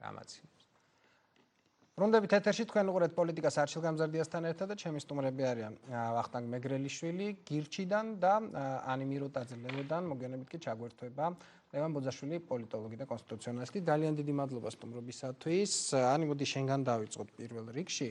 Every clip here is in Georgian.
გამაცინებს. ბრუნდებით ეთერში თქვენ უყურებთ პოლიტიკას არჩილ გამზარდიასთან ერთად და ჩემი სტუმრები არიან ვახტანგ მეგრელიშვილი გირჩიდან და ანი მიროტაძე ლევოდან, მოგვიანებით კი ჩაგვერთვება ლევან ბოძაშვილი პოლიტოლოგი და კონსტიტუციონალისტი. ძალიან დიდი მადლობა სტუმრობისათვის. ანი, მოდი შენგან დავიწყოთ პირველ რიგში.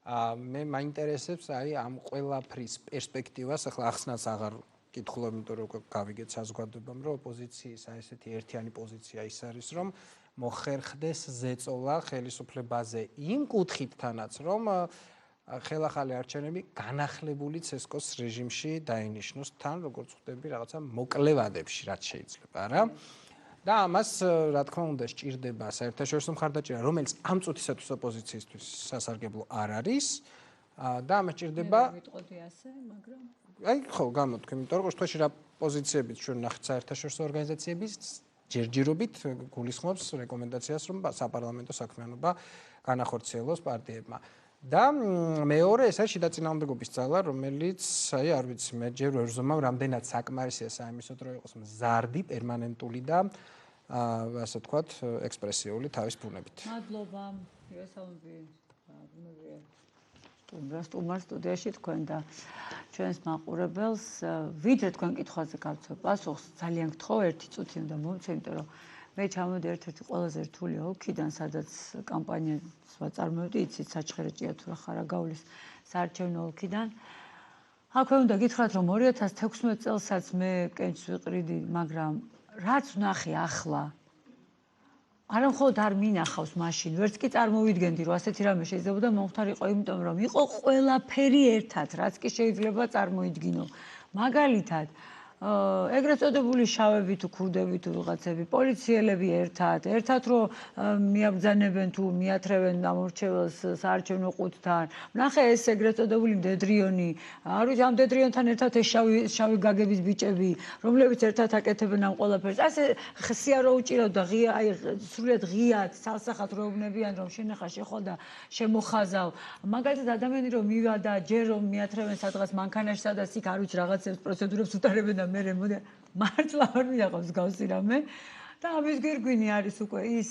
მე მაინტერესებს ამ ყველაფრის პერსპექტივას, ახლა ახსნას აღარ კითხულობ, იმიტომ რომ გავიგეთ საზოგადოებამ, რომ ოპოზიციის ესეთი ერთიანი პოზიცია ის არის, რომ მოხერხდეს ზეწოლა ხელისუფლებაზე იმ კუთხითთანაც, რომ ხელახალი არჩევნები განახლებული ცესკოს რეჟიმში დაინიშნოს, თან როგორც ხვდები რაღაცა მოკლე ვადებში, რაც შეიძლება, რა. და ამას, რა თქმა უნდა, სჭირდება საერთაშორისო მხარდაჭერა, რომელიც ამ წუთისათვის ოპოზიციისთვის სასარგებლო არ არის და ამას სჭირდება ვიტყოდი ასე, მაგრამ აი ხო, გამოთქვი, იმიტომ რომ ყოველთვის რა პოზიციებით ჩვენ ნახეთ საერთაშორისო ორგანიზაციების ჯერჯერობით გულისხმობს რეკომენდაციას, რომ საპარლამენტო საქმიანობა განახორციელოს პარტიებმა. და მეორე ეს არის შიდა წინააღმდეგობის ძალა, რომელიც აი არ ვიცი, მე ჯერ ვერ ვზომავ, რამდენად საკმარისია საიმისოდ, რომ იყოს მზარდი, პერმანენტული და ასე ვთქვათ, ექსპრესიული თავის ბუნებით. მადლობა. იესალმები. სტუმარ სტუდიაში თქვენ და ჩვენს მაყურებელს ვიდრე თქვენ კითხვაზე გავცნობ პასუხს, ძალიან გთხოვ, 1 წუთი უნდა მომცე, იმიტომ რომ მე ჩამოვედი ერთ-ერთი ყველაზე რთული ოლქიდან, სადაც კამპანიას ვაწარმოებდი, იცით, საჩხერე ჭიათურა ხარაგაულის საარჩევნო ოლქიდან. აქვე უნდა გითხრათ, რომ 2016 წელსაც მე კენჭს ვიყრიდი, მაგრამ რაც ვნახე ახლა არა მხოლოდ არ მინახავს მაშინ, ვერც კი წარმოვიდგენდი, რომ ასეთი რამე შეიძლება მომხდარიყო, იმიტომ რომ იყო ყველაფერი ერთად, რაც კი შეიძლება წარმოიდგინო. მაგალითად, ეგრეთ წოდებული შავები თუ ქურდები თუ ვიღაცები, პოლიციელები ერთად რომ მიაბრძანებენ თუ მიათრევენ ამორჩეველს საარჩევნო ყუთთან. ვნახე ეს ეგრეთ წოდებული მდედრიონი, არ ვიცი, ამ მდედრიონთან ერთად ეს შავი გაგების ბიჭები, რომლებიც ერთად აკეთებენ ამ ყველაფერს. ასე ხსია რო უჭირავ და ღია, აი სრულიად ღიად, ცალსახად რო ეუბნებიან, რომ შენახა შეხვალ და შემოხაზავ. მაგალითად ადამიანი რომ მივადა, ჯერ რომ მიათრევენ სადღაც მანქანაში, სადაც იქ არ ვიცი რაღაცებს პროცედურებს უტარებენ და მე მოდე მართლა არ მინახავს გავსი რამე და ამის გვირგვინი არის უკვე ის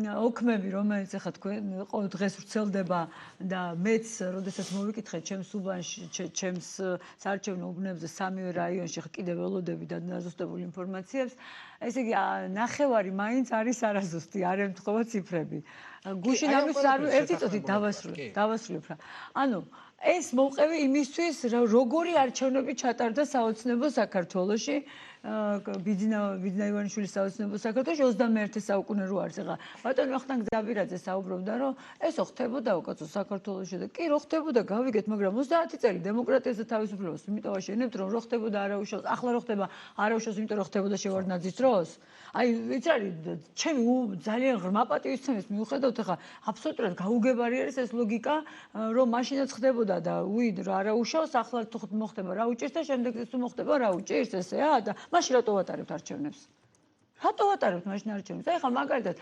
ოქმები, რომელიც ახლა თქვენ ყოველ დღეს ვრცელდება და მეც, როდესაც მოვიკითხეთ ჩემს უბანში, ჩემს საარჩევნო უბნებზე სამივე რაიონში კიდევ ველოდები და დაზუსტებულ ინფორმაციებს, ესე იგი ნახევარი მაინც არის არაზუსტი, არ ემთხვევა ციფრები. გუშინ ამის არ 1 წუთი დავასრულებ რა. ანუ ეს მოვყევი იმისთვის, როგორი არჩევნები ჩატარდა საოცნებო საქართველოში, ბიძინა ივანიშვილის საოცნებო საქართველოში 21 საუკუნე რო არის ახლა. ბატონი ვახტანგ ზაბირაძე საუბრობდა, რომ ესო ხდებოდა უკაცო საქართველოში და კი რო ხდებოდა, გავიგეთ, მაგრამ 30 წელი დემოკრატიას და თავისუფლებას იმიტომ ვაშენებთ, რომ რო ხდებოდა არაუშავს, ახლა რო ხდება არაუშავს, იმიტომ რომ ხდებოდა შევარდნაძის დროს. აი, ვიცი არის, ჩემი ძალიან ღრმა პატივისცემის მიუხედავად ახლა აბსოლუტურად გაუგებარი არის ეს ლოგიკა, რომ მაშინაც ხდებოდა და უიდ რა არაუშავს, ახლა თუ მოხდება რა უჭირს და შემდეგ თუ მოხდება რა უჭირს, ესეა და მაშინ რატო ვატარებთ არჩევნებს? რატო ვატარებთ მაშინ არჩევნებს? აი ხა მაგალითად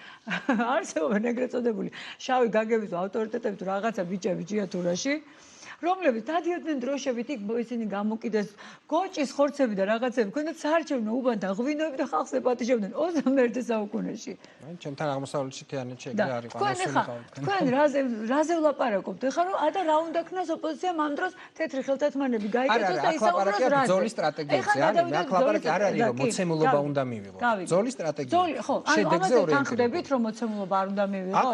არსებობენ ეგრეთ წოდებული შავი გაგების ავტორიტეტები თუ რაღაცა ბიჭები ჭიათურაში, რომლებიც დადიოდნენ დროშებით იქ ისინი გამოკიდეს გოჭის ხორცები და რაღაცები, ქონდათ საარჩევნო უბანი და ღვინოები და ხალხს ეპატიჟებდნენ 21 საუკუნეში. აი ჩემთან აღმოსავლეთში თიანეთში ეგრე არის თქვენ რაზე ვლაპარაკობთ? ეხლა რომ და რა უნდა ქნას ოპოზიციამ ამ დროს თეთრი ხელთათმანები გაიკეთოს და ისაუბროს რაზე? ბრძოლის სტრატეგიებზე არის, მე აქ ლაპარაკი არ არის რომ მოცემულობა უნდა მივიღო. ბრძოლის სტრატეგია. ხო, ამაზე თანხდებით რომ მოცემულობა არ უნდა მივიღო.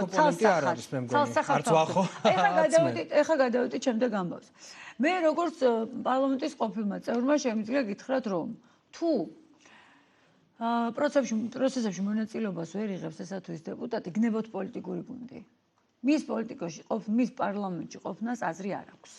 ცალსახად. ეხლა გადავიდეთ შემდეგ ამბავს. მე როგორც პარლამენტის ყოფილმა წევრმა შემიძლია გითხრათ, რომ თუ პროცესებში მონაწილეობას ვერ იღებს ესა თუ ის დეპუტატი, გნებოთ პოლიტიკური გუნდი. მის პარლამენტში ყოფნას აზრი არ აქვს.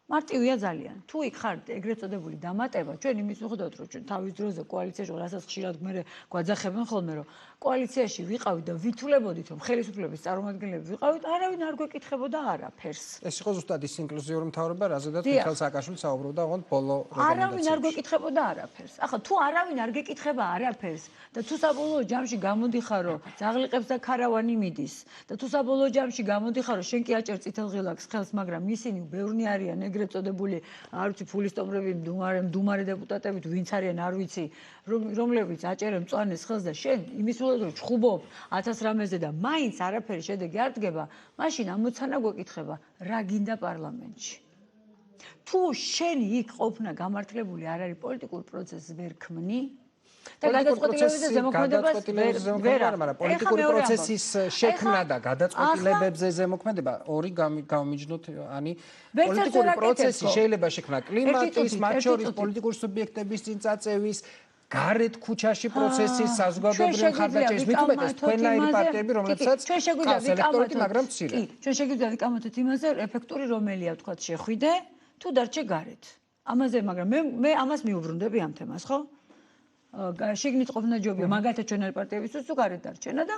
მარტივია ძალიან. თუ იქ ხარ ეგრეთ წოდებული დამატება, ჩვენ იმის მიუხედავად რომ ჩვენ თავის დროზე კოალიციაში, რასაც ხშირად მე გვაძახებენ ხოლმე, რომ კოალიციაში ვიყავით და ვითულებოდით, რომ ხელისუფლების წარმომადგენლები ვიყავით, არავინ არ გვეკითხებოდა არაფერს. ეს იყო ზუსტად ის ინკლუზიური მთავრობა, რაზედაც მიხეილ სააკაშვილი საუბრობდა ოღონდ ბოლო რეკომენდაციებში. არავინ არ გვეკითხებოდა არაფერს. ახლა თუ არავინ არ გეკითხება არაფერს და თუ საბოლოო ჯამში გამოდიხარ, რომ ძაღლიყებს და ქარავანი მიდის და თუ საბოლოო ჯამში გამოდიხარ, რომ შენ კი აჭერ წითელ ღილაკს ხელს, მაგრამ ისინი ბევრნი არიან ეგრეთ წოდებული არ ვიცი ფულისტომრები მდუმარე დეპუტატები ვინც არიან არ ვიცი რომლებიც აჭერენ მწვანეს ხელს და შენ იმის მიუხედავად რომ ჩხუბობ 1000 რამეზე და მაინც არაფერი შედეგი არ დგება მაშინ ამოცანა გვეკითხება რა გინდა პარლამენტში თუ შენი იქ ყოფნა გამართლებული არ არის პოლიტიკურ პროცესს ვერ ქმნი და გადაწყვეტილებებზე ზემოქმედებას ვერ არა მაგრამ პოლიტიკური პროცესის შექმნა და გადაწყვეტილებებზე ზემოქმედება ორი გამიჯნოთ ani პოლიტიკური პროცესი შეიძლება შექმნა კლიმატის მათ შორის პოლიტიკური სუბიექტების წინ წაწევის გარეთ ქუჩაში პროცესის საზოგადოებრივი მხარდაჭერის მithumetes თქვენაირი პარტიები რომლებსაც ყავს ელექტორატი მაგრამ მცირე ჩვენ შეგვიძლია ვიკამათოთ იმაზე ეფექტური რომელია თქვა შეხვიდე თუ დარჩე გარეთ ამაზე მაგრამ მე ამას მიუბრუნდები ამ თემას ხო შიგნით ყოფნა ჯობია მაგათაც ჩვენელი პარტიებისთვის თუ გარეთ დარჩენა და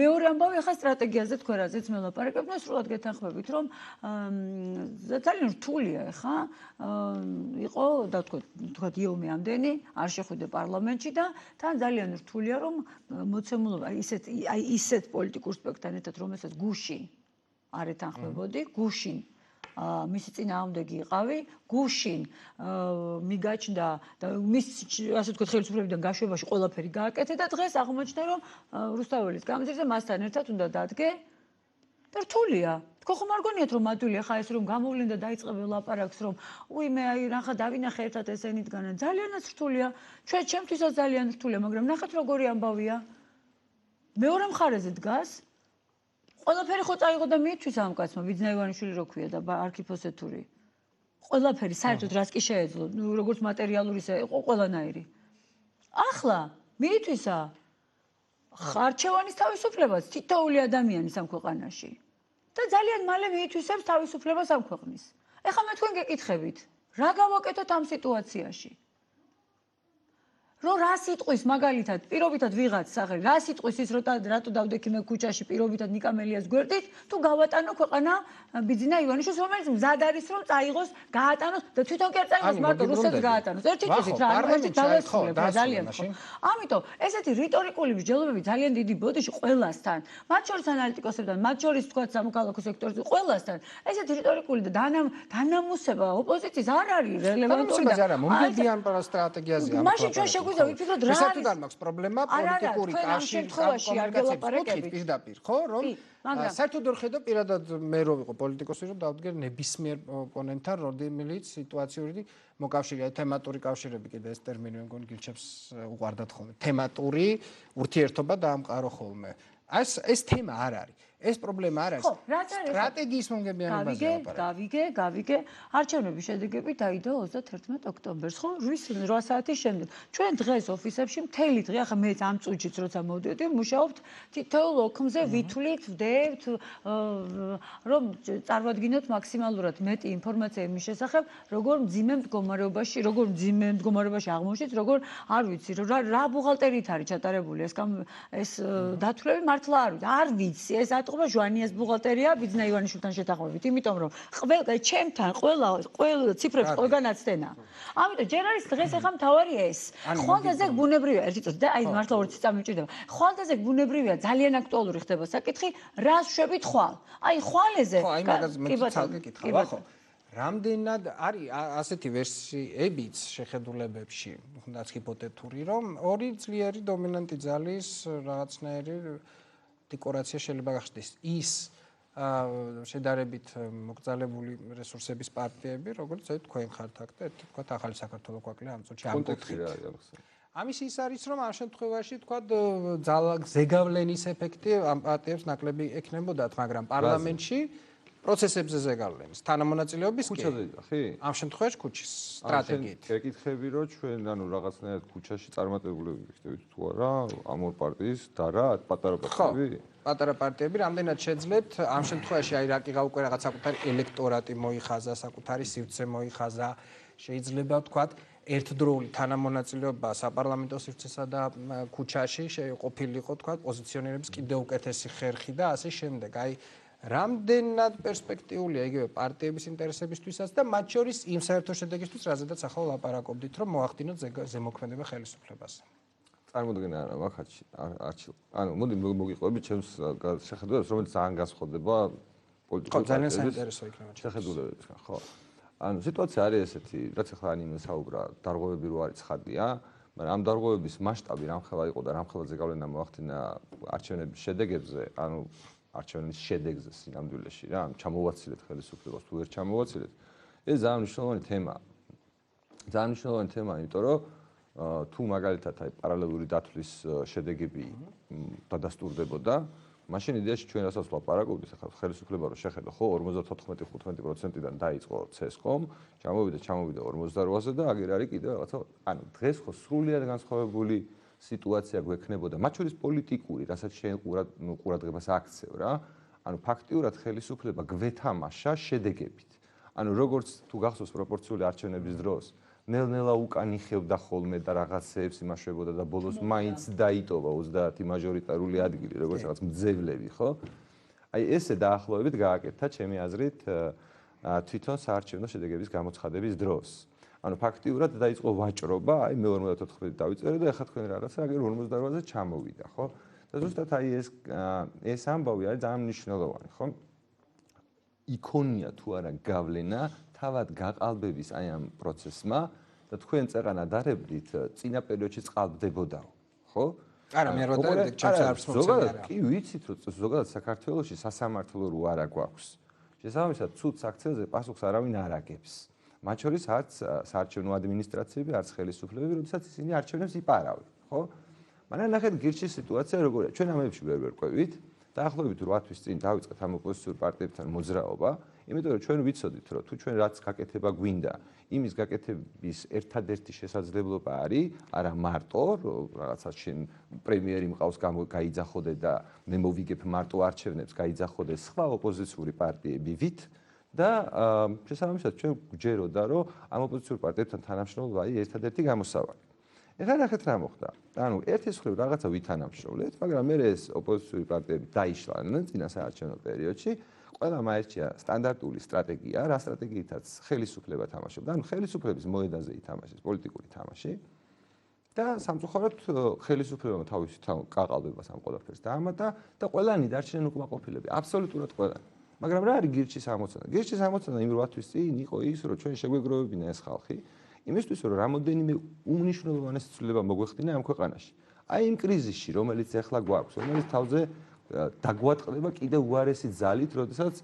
მეორე ამბავი ახლა სტრატეგიაზე თქვენ რაზეც მე ვლაპარაკებ და სრულად გეთანხმებით რომ ძალიან რთულია ახლა იყო და თქვა იომი ამდენი არ შეხვიდე პარლამენტში და თან ძალიან რთულია რომ მოცემულობა ისეთ პოლიტიკურ სპექტრთან ერთად რომელსაც გუშინ არ ეთანხმებოდი გუშინ მისი წინააღმდეგი იყავი გუშინ მიგაჩნდა და მის ასე ვთქვათ ხელისუფლებიდან გაშვებაში ყველაფერი გააკეთე და დღეს აღმოჩნდა რომ რუსთაველის გამზირზე მასთან ერთად უნდა დადგე და რთულია თქო ხომ არ გონიათ რომ მადვილი ხა ეს რომ გამოვლენ და დაიწყებე ლაპარაკს რომ უი მე აი ნახა დავინახე ერთად ესენითგანა ძალიანაც რთულია ჩვენ ჩემთვისაც ძალიან რთულია მაგრამ ნახეთ როგორი ამბავია მეორე მხარეზე დგას ყველაფერი ხო წაიღო და მიიწვის ამ კაცმა ბიძინა ივანიშვილი რო ქვია და არქიფოსეთური ყველაფერი საერთოდ რას კი შეეძლო როგორც მატერიალური ისე იყო ყველანაირი ახლა მიიწვისა არჩევანის თავისუფლებას თითოეული ადამიანის ამ ქვეყანაში და ძალიან მალე მიიწვისებს თავისუფლებას ამ ქვეყნის ეხლა მე თქვენ გეკითხებით რა გავაკეთოთ ამ სიტუაციაში რო რა სიტყვის მაგალითად პირობითად ვიღაც სახე რა სიტყვის ის რატო დავდექი მე ქუჩაში პირობითად ნიკამელიას გვერდით თუ გავატანო ქვეყანა ბიძინა ივანიშვილს რომელიც მზად არის რომ წაიღოს გაატანოს და თვითონ კი არ წაიღოს მარტო რუსეთს გაატანოს ერთი წუთით რა არის დავესრულებ ძალიან ხო ამიტომ ესეთი რიტორიკული მსჯელობები ძალიან დიდი ბოდიში ყველასთან მათ შორის ანალიტიკოსებთან მათ შორის თქვა სამოქალაქო სექტორზე ყველასთან ესეთი რიტორიკული და დანამუსება ოპოზიციის არ არის რელევანტური და არა მომგებიან სტრატეგიაზე ამ თვალსაზრისით ვიფიქროთ რა არის არ მაქვს პრობლემა პოლიტიკური კავშირი კომუნიკაციით პირდაპირ ხო რომ საერთოდ ვერ ხედავ პირადად მე რო ვიყო პოლიტიკოსი რომ დავდგერ ნებისმიერ ოპონენტთან რომელიც სიტუაციური მოკავშირე აი თემატური კავშირები კიდე ეს ტერმინი მე მგონი გილჩებს უყარდათ ხოლმე თემატური ურთიერთობა დაამყარო ხოლმე ეს თემა არ არის ეს პრობლემა არ არის სტრატეგიის მომგებიანებაზე ლაპარაკი გავიგე არჩევნების შედეგები დაიდო 31 ოქტომბერს ხო 8 საათის შემდეგ ჩვენ დღეს ოფისებში მთელი დღე ახლა მეც ამ წუთშიც როცა მოვდიოდი მუშაობთ თითოეულ ოქმზე ვითვლით ვდებთ რომ წარმოვადგინოთ მაქსიმალურად მეტი ინფორმაცია იმის შესახებ როგორ მძიმე მდგომარეობაში აღმოჩნდით როგორ არ ვიცი რა ბუღალტერიით არის ჩატარებული ეს დათვლები მართლა არ ვიცი ეს ატყობა ჟვანიას ბუღალტერია ბიძინა ივანიშვილთან შეთანხმებით იმიტომ რომ ჩემთან ყველა ციფრებს ყველგან აცდენა ამიტომ ჯერ არის დღეს ახლა მთავარია ეს ხვალდაზე ბუნებრივია ერთი წუთი და აი მართლა 2 წუთი წამიჭირდება ხვალდაზე ბუნებრივია ძალიან აქტუალური ხდება საკითხი რას შვებით ხვალ აი ხვალეზე ხო აი მაგას მე ცალკე კითხავ ხო რამდენად არის ასეთი ვერსიებიც შეხედულებებში თუნდაც ჰიპოთეტური რომ ორი ძლიერი დომინანტი ძალის რაღაცნაირი დეკორაცია შეიძლება გახდეს ის შედარებით მოკრძალებული რესურსების პარტიები როგორც თქვენ ხართ აქ და თქვათ ახალი საქართველოს გვაკლია ამ წუთში ამ კუთხით ამის ის არის რომ ამ შემთხვევაში თქვათ ზეგავლენის ეფექტი ამ პარტიებს ნაკლები ექნებოდათ მაგრამ პარლამენტში პროცესებზე ზეგავლენის თანამონაწილეობის ქუჩაზე ხი ამ შემთხვევაში ქუჩის სტრატეგიით ეკითხები რომ ჩვენ ანუ რაღაცნაირად ქუჩაში წარმატებულები ვიქნებით თუ არა ამ ორ პარტიის და რა პატარა პარტიები პატარა პარტიები რამდენად შეძლებთ ამ შემთხვევაში აი რა კიღა უკვე რაღაც საკუთარი ელექტორატი მოიხაზა საკუთარი სივრცე მოიხაზა შეიძლება ვთქვათ ერთდროული თანამონაწილეობა საპარლამენტო სივრცესა და ქუჩაში ყოფილიყო ვთქვათ პოზიციონერების კიდევ უკეთესი ხერხი და ასე შემდეგ აი რამდენად პერსპექტიულია იგივე პარტიების ინტერესებისთვისაც და მათ შორის იმ საერთო შედეგისთვის რაზედაც ახლა ლაპარაკობდით რომ მოახდინოთ ზემოქმედება ხელისუფლებაზე. წარმოგიდგენთ არა მაგათში არჩილ. ანუ მოდი მოგიყვებით ჩემს შეხედულებას რომელიც ძალიან განსხვავდება პოლიტიკურ ძალიან საინტერესო იქნება შეხედულებებისგან ხო. ანუ სიტუაცია არის ესეთი, რაც ახლა ანიმე საუბრა, დარღვევები რო არის ცხადია, მაგრამ ამ დარღვევების მასშტაბი რამხელა იყო და რამხელა ზეგავლენა მოახდინა არჩევნების შედეგებზე, ანუ არჩევნების შედეგზე სინამდვილეში რა, ჩამოვაცილეთ ხელისუფლებას თუ ვერ ჩამოვაცილეთ, ეს ძალიან მნიშვნელოვანი თემაა. ძალიან მნიშვნელოვანი თემაა, იმიტომ რომ თუ მაგალითად აი პარალელური დათვლის შედეგები დადასტურდებოდა, მაშინ იდეაში ჩვენ რასაც ვლაპარაკობთ, ახლა ხელისუფლება რო შეხედა, ხო, 54-15%-დან დაიწყო CSCOM, ჩამოვიდა 48-ზე და აგერ არის კიდევ რაღაცა, ანუ დღეს ხო სრულიად განსხვავებული სიტუაცია გვექნებოდა, მათ შორის პოლიტიკური, რასაც შენ ყურადღებას აქცევ რა, ანუ ფაქტიურად ხელისუფლება გვეთამაშა შედეგებით. ანუ როგორც თუ გახსოვს პროპორციული არჩევნების დროს ნელ-ნელა უკან იხევდა ხოლმე და რაღაცეებს იმაშვებოდა და ბოლოს მაინც დაიტოვა 30 მაჟორიტარული ადგილი, როგორც რაღაც მძევლები, ხო? აი ესე დაახლოებით გააკეთა ჩემი აზრით თვითონ საარჩევნო შედეგების გამოცხადების დროს. ანუ ფაქტიურად დაიწყო ვაჭრობა, აი მე 54 დავიწერე და ეხლა თქვენ რაღაცა აგერ 48-ზე ჩამოვიდა, ხო? და ზუსტად აი ეს ამბავი არის ძალიან მნიშვნელოვანი, ხო? იქონია თუ არა გავლენა თავად გაყალბების აი ამ პროცესმა და თქვენ წერანადარებლით წინა პერიოდში წყალბდებოდაო, ხო? არა, მე რა დავიწყე ჩემს არც მოწმე არა. კი ვიცით რომ ზოგადად საქართველოში სასამართლო რო არა გვაქვს. შესაბამისად ცუდ საქციელზე პასუხს არავინ არ აგებს. მათ შორის არც საარჩევნო ადმინისტრაციები, არც ხელისუფლებები, როდესაც ისინი არჩევნებს იპარავენ, ხო? მაგრამ ნახეთ გირჩის სიტუაცია როგორია. ჩვენ ამებში ვერ ყვევით. დაახლოებით 8 თვის წინ დავიწყეთ ამ ოპოზიციურ პარტიებთან მოძრაობა, იმიტომ რომ ჩვენ ვიცოდით, რომ თუ ჩვენ რაც გაკეთება გვინდა, იმის გაკეთების ერთადერთი შესაძლებლობა არის, არა მარტო, რაღაცა შენ პრემიერი მყავს გაიძახოდე და მე მოვიგებ მარტო არჩევნებს, გაიძახოდე სხვა ოპოზიციური პარტიები ვით და შესაბამისად ჩვენ გვჯეროდა, რომ ამ ოპოზიციურ პარტიებთან თანამშრომლობა არის ერთადერთი გამოსავალი. ეხლა ნახეთ რა მოხდა. ანუ ერთის მხრივ რაღაცა ვითანამშრომლეთ, მაგრამ მე ეს ოპოზიციური პარტიები დაიშლანენ წინა საარჩევნო პერიოდში. ყველამ აერჩია სტანდარტული სტრატეგია, რა სტრატეგიითაც ხელისუფლება თამაშობდა. ანუ ხელისუფლების მოედანზე ითამაშეს პოლიტიკური თამაში. და სამწუხაროდ ხელისუფლებამ თავისი გაყალბებას ამ ყველაფერს დაამატა და ყველანი დარჩნენ უკმაყოფილები, აბსოლუტურად ყველანი. მაგრამ რა არის გირჩის ამოცანა? გირჩის ამოცანა იმ 8 თვის წინ იყო ის, რომ ჩვენ შეგვეგროვებინა ეს ხალხი. იმისთვის რომ რამოდენიმე უმნიშვნელოვანესი ცვლილება მოგვეხდინა ამ ქვეყანაში. აი იმ კრიზისში, რომელიც ახლა გვაქვს, რომელიც თავზე დაგვატყდება კიდევ უარესი ძალით, როდესაც